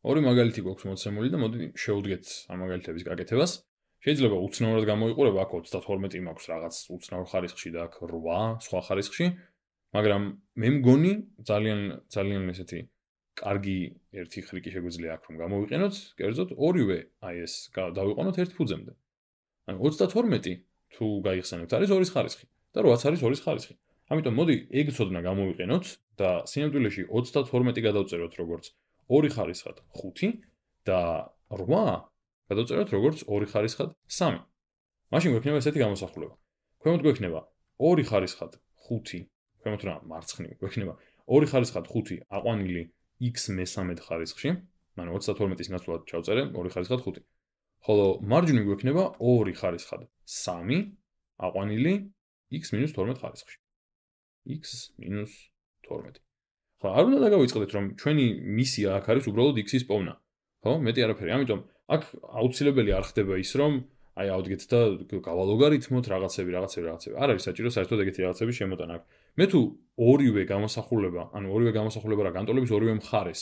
ორი მაგალითი გვაქვს მოცემული და მოდი შევუდგეთ ამ მაგალითების გაკეთებას. შეიძლება უცნაურად გამოიყურება, აქ 32 მაქვს რაღაც უცნაურ ხარისხში და აქ 8 სხვა ხარისხში, მაგრამ მე მგონი ძალიან ესეთი კარგი ერთი ხრიკი შეგვიძლია აქ რომ გამოვიყენოთ, კერძოდ ორივე აი ეს დავიყვანოთ ერთ ფუძემდე. ანუ 32 თუ გაიხსენებთ არის 2-ის ხარისხი და 8-ს არის 2-ის ხარისხი. ამიტომ მოდი ეგ ცოდნა გამოვიყენოთ და სინამდვილეში 32 გადავწეროთ როგორც 2 ხარისხად 5 და 8 გადავწეროთ როგორც 2 ხარისხად 3. მაშინ გვექნება ესეთი გამოსახულება. ქვემოთ გვექნება 2 ხარისხად 5, ქვემოთ რა მარცხნივ გვექნება 2 ხარისხად 5 აყვანილი x მე-13 ხარისხში, ანუ 32-ის ნაცვლად ჩავწერე 2 ხარისხად 5. ხოლო მარჯვნივ გვექნება 2 ხარისხად 3 აყვანილი x-12 ხარისხში. x-12. ხო, არ უნდა დაგავიწყდეთ რომ ჩვენი მისია აქ არის უბრალოდ x-ის პოვნა. ხო, მეტი არაფერი. ამიტომ აქ აუცილებელი არ ხდება ის რომ აი ავდგეთ და გავალოგარითმოთ რაღაცები. არ არის საჭირო საერთოდ ეგეთი რაღაცები შემოტანა აქ. მე თუ ორივე გამოსახულება, ანუ ორივე გამოსახულება რა განტოლების ორივე მხარეს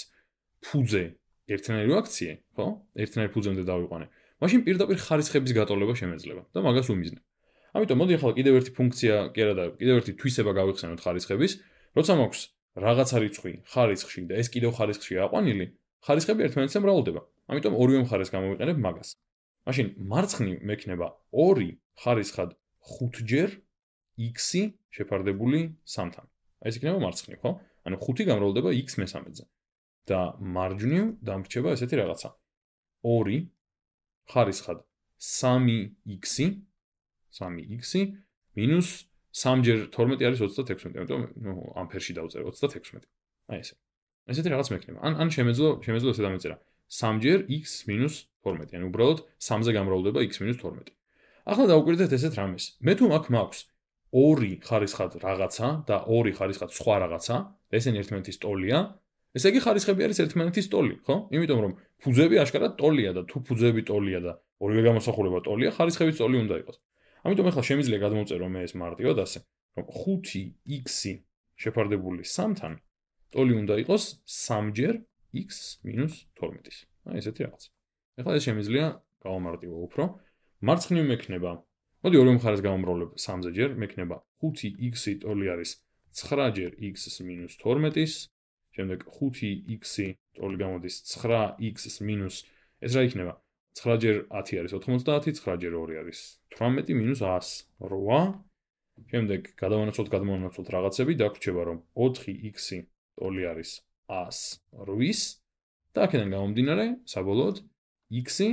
ფუძე ერთნაირი ვაქციე, ხო? ერთნაირ ფუძემდე დავიყვანე. მაშინ პირდაპირ ხარისხების გატოლება შემეძლება და მაგას უმიზნე. ამიტომ მოდი ახლა კიდევ ერთი ფუნქცია, კი არა და კიდევ ერთი თვისება გავიხსენოთ ხარისხების, როცა მაქვს რაღაცა რიცხვი ხარისხში და ეს კიდევ ხარისხშია აყვანილი, ხარისხები ერთმანეთზე მრავლდება. ამიტომ ორივე მხარეს გამოვიყენებ მაგას. მაშინ მარცხნივ მექნება 2 ხარისხად 5-ჯერ x-ი შეფარდებული 3-თან. აი ეს იქნება მარცხნივ, ხო? ანუ 5 გამრავლდება x მე-13-ზე. და მარჯვნივ დამრჩება ესეთი რაღაცა. 2 ხარისხად 3x-ი 3x-ი მინუს 3-ჯერ 12 არის 36, ამიტომ ამპერში დავწერე 36. აი ესე. ესეთი რაღაც მექნება. ან შემეძლო ესე დამეწერა. 3-ჯერ x მინუს 12, ანუ უბრალოდ 3-ზე გამრავლდება x მინუს 12. ახლა დავუკვირდეთ ესეთ რამეს. მე თუ მაქვს 2 ხარისხად რაღაცა და 2 ხარისხად სხვა რაღაცა, ესენი ერთმანეთის ტოლია, ესე იგი ხარისხები არის ერთმანეთის ტოლი, ხო? იმიტომ რომ ფუძეები აშკარად ტოლია და თუ ფუძეები ტოლია და ორივე გამოსახულება ტოლია, ხარისხების ტოლი უნდა იყოს. ამიტომ ახლა შემიძლია გადმოვწერო მე ეს მარტივად ასე, რომ 5x-ი შეფარდებული 3-თან ტოლი უნდა იყოს 3-ჯერ x მინუს 12-ის. აი ესეთი რაღაც. ახლა ეს შემიძლია გავამარტივო უფრო. მარცხნივ მექნება, მოდი ორივე მხარეს გავამრავლებ 3-ზე ჯერ, მექნება 5x-ი ტოლი არის 9-ჯერ x მინუს 12-ის, შემდეგ 5x-ი ტოლი გამოდის 9x მინუს, ეს რა იქნება? 9-ჯერ 10 არის 90, 9-ჯერ 2 არის 18 მინუს 108. შემდეგ გადავანაცვლოთ რაღაცები, დაგვრჩება რომ 4x-ი ტოლი არის 108-ის და აქედან გამომდინარე, საბოლოოდ x-ი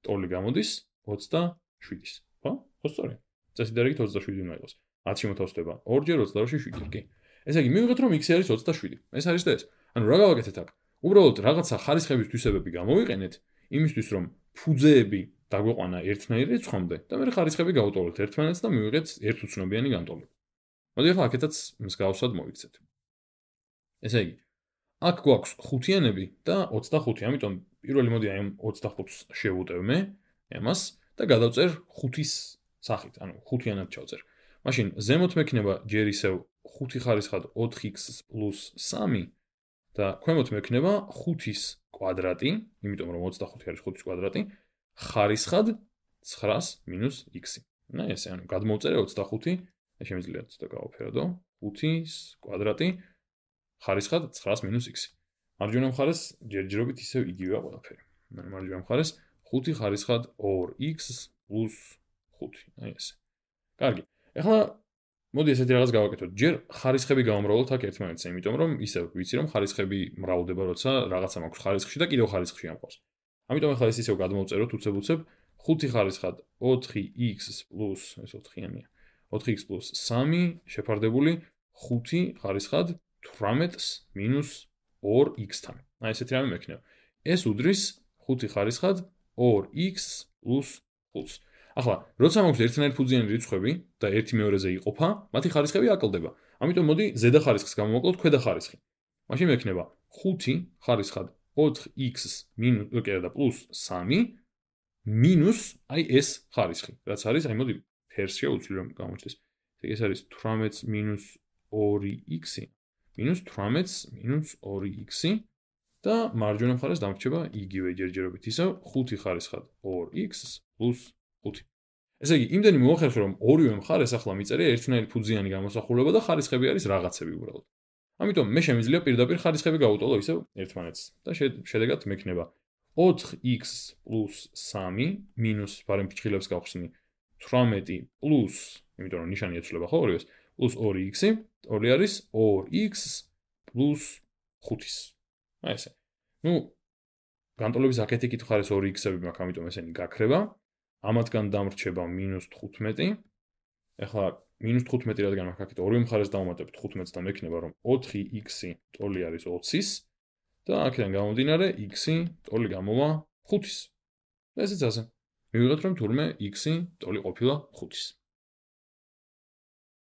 ტოლი გამოდის 27-ის, ხო? ხო სწორია. წესი დარიგით 27 უნდა იყოს. 10-ში მოთავსდება 2-ჯერ 28-ში 7, კი. ესე იგი, მივიღეთ რომ x-ი არის 27. ეს არის და ეს. ანუ რა გავაკეთეთ აქ? უბრალოდ რაღაცა ხარისხების თვისებები გამოვიყენეთ, იმისთვის რომ ფუძეები დაგვეყვანა ერთნაირ რიცხვამდე და მე ხარისხები გავუტოლოთ ერთმანეთს და მივიღეთ ერთუცნობიანი განტოლება. მოდი ახლა აქეთაც მსგავსად მოვიქცეთ. ესე იგი, აქ გვაქვს ხუთიანები და 25, ამიტომ პირველი მოდი აი ამ 25-ს შევუტევ მე, ამას და გადავწერ 5-ის სახით, ანუ ხუთიანად ჩავწერ. მაშინ ზემოთ მექნება ჯერ ისევ 5 ხარისხად 4x პლუს 3 და ქვემოთ მექნება 5-ის კვადრატი, იმიტომ რომ 25 არის 5-ის კვადრატი, ხარისხად 9-ს მინუს x-ი. და ესე, ანუ გადმოვწერე 25, შემიძლია ცოტა გავაფერადო, 5-ის კვადრატი ხარისხად 9-ს მინუს x-ი. მარჯვენა მხარეს ჯერჯერობით ისევ იგივეა ყველაფერი. მარჯვენა მხარეს 5 ხარისხად 2x პლუს 5. აი ესე. კარგი. ეხლა მოდი ესეთი რაღაც გავაკეთოთ. ჯერ ხარისხები გავამრავლოთ აქ ერთმანეთზე, იმიტომ რომ ისევ ვიცი რომ ხარისხები მრავლდება, როცა რაღაცა მაქვს ხარისხში და კიდევ ხარისხში ამყავს. ამიტომ ახლა ეს ისევ გადმოვწეროთ უცებ-უცებ 5 ხარისხად 4x პლუს ეს 4-იანია. 4x პლუს 3 შეფარდებული 5 ხარისხად 18-ს მინუს 2x-თან. აი ესეთი რამე მექნება. ეს უდრის 5 ხარისხად 2x პლუს 5-ს. ახლა, როცა მაქვს ერთნაირ ფუძიანი რიცხვები და ერთი მეორეზე იყოფა, მათი ხარისხები აკლდება. ამიტომ მოდი ზედა ხარისხს გამოვაკლოთ ქვედა ხარისხი. მაშინ მექნება 5 ხარისხად 4x მინუს და პლუს 3 მინუს აი ეს ხარისხი, რაც არის, აი მოდი ფერს შევუცვლი რომ გამოჩნდეს. ეს არის 18 მინუს 2x მინუს 18 მინუს 2x და მარჯვენა მხარეს დამრჩება იგივე ჯერჯერობით ისევ 5 ხარისხად 2x + 5. ესე იგი, იმდენი მოახერხე, რომ ორივე მხარეს ახლა მიწერია ერთნაირი ფუძიანი გამოსახულება და ხარისხები არის რაღაცები უბრალოდ. ამიტომ მე შემიძლია პირდაპირ ხარისხები გავუტოლო ისევ ერთმანეთს და შედეგად მექნება 4x + 3 მინუს ბარემ ფრჩხილებს გავხსნი 18 პლუს, იმიტომ რომ ნიშანი ეცვლება ხო ორივეს, პლუს 2x, ტოლი არის 2x + 5-ის. აი ესე. ნუ განტოლების აქეთი კითხვა არის 2x-ები მაქვს, ამიტომ ესენი გაქრება. ამათგან დამრჩება -15. ეხლა -15 რადგან მაქვს აქეთ ორივე მხარეს დავუმატებ 15-ს და მექნება რომ 4x ტოლი არის 20-ის და აქედან გამომდინარე x ტოლი გამოვა 5-ის. და ესეც ასე. მივიღეთ რომ თურმე x ტოლი ყოფილა 5-ის.